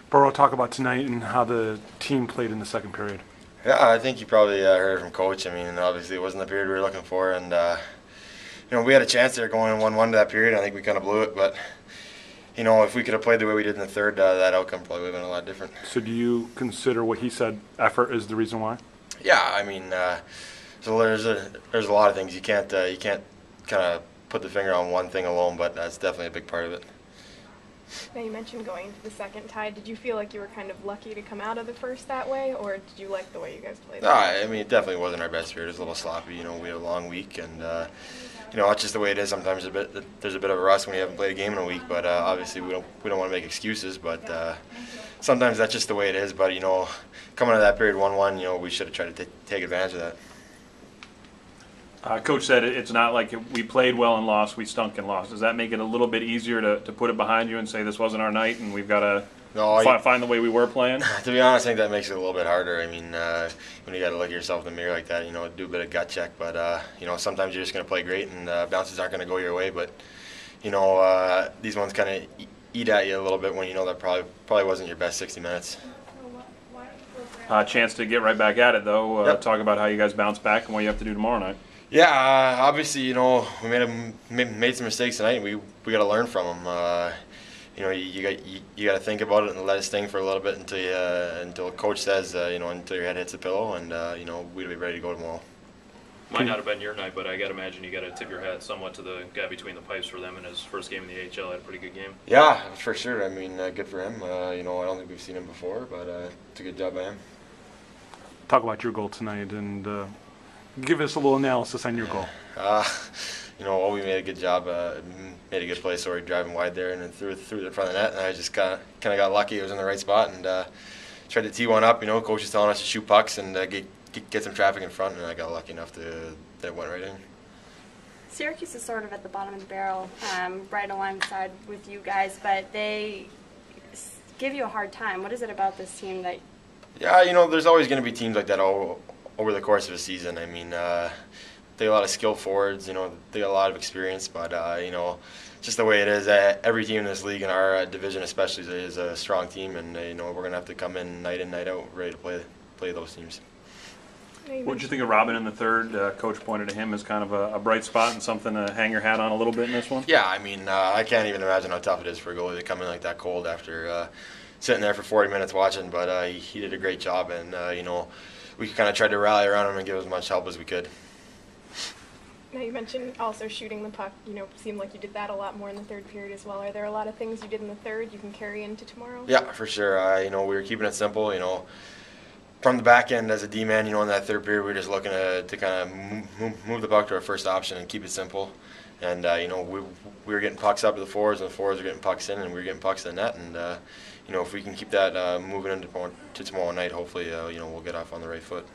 Borough, talk about tonight and how the team played in the second period. Yeah, I think you probably heard it from Coach. I mean, obviously it wasn't the period we were looking for, and we had a chance there going 1-1 to that period. I think we kind of blew it, but if we could have played the way we did in the third, that outcome probably would have been a lot different. So do you consider what he said, effort, is the reason why? Yeah, I mean, so there's a lot of things you can't kind of put the finger on one thing alone, but that's definitely a big part of it. Now, you mentioned going into the second tie. Did you feel like you were kind of lucky to come out of the first that way, or did you like the way you guys played? I mean, it definitely wasn't our best period. It was a little sloppy. We had a long week, and that's just the way it is. Sometimes there's a bit of a rust when you haven't played a game in a week. But obviously, we don't want to make excuses. But sometimes that's just the way it is. But coming out of that period 1-1, we should have tried to take advantage of that. Coach said it's not like we played well and lost, we stunk and lost. Does that make it a little bit easier to put it behind you and say this wasn't our night and we've got to find the way we were playing? To be honest, I think that makes it a little bit harder. I mean, when you got to look at yourself in the mirror like that, do a bit of gut check. But, sometimes you're just going to play great and bounces aren't going to go your way. But, these ones kind of eat at you a little bit when you know that probably wasn't your best 60 minutes. Chance to get right back at it, though. Yep. Talk about how you guys bounce back and what you have to do tomorrow night. Yeah, obviously, we made some mistakes tonight, and we got to learn from them. You got to think about it and let it sting for a little bit until Coach says, until your head hits the pillow, and we'll be ready to go tomorrow. Might not have been your night, but I got to imagine you got to tip your hat somewhat to the guy between the pipes for them in his first game in the AHL. Had a pretty good game. Yeah, for sure. I mean, good for him. I don't think we've seen him before, but it's a good job by him. Talk about your goal tonight and give us a little analysis on your goal. We made a good job, made a good play, so we're driving wide there and then threw it in front of the net, and I just kind of got lucky. It was in the right spot and tried to tee one up. Coach is telling us to shoot pucks and get some traffic in front, and I got lucky enough that it went right in. Syracuse is sort of at the bottom of the barrel, right alongside with you guys, but they give you a hard time. What is it about this team that... Yeah, there's always going to be teams like that over the course of a season. I mean, they got a lot of skilled forwards, they got a lot of experience, but, just the way it is, every team in this league, in our division especially, is a strong team, and, we're going to have to come in, night out, ready to play those teams. What did you think of Robin in the third? Coach pointed to him as kind of a bright spot and something to hang your hat on a little bit in this one? Yeah, I mean, I can't even imagine how tough it is for a goalie to come in like that cold after sitting there for 40 minutes watching, but he did a great job, and, we kind of tried to rally around him and give as much help as we could. Now, you mentioned also shooting the puck. Seemed like you did that a lot more in the third period as well. Are there a lot of things you did in the third you can carry into tomorrow? Yeah, for sure. We were keeping it simple, from the back end as a D-man, in that third period, we were just looking to kind of move the puck to our first option and keep it simple. And, we were getting pucks up to the forwards, and the forwards were getting pucks in, and we were getting pucks to the net. And, if we can keep that moving into tomorrow night, hopefully, we'll get off on the right foot.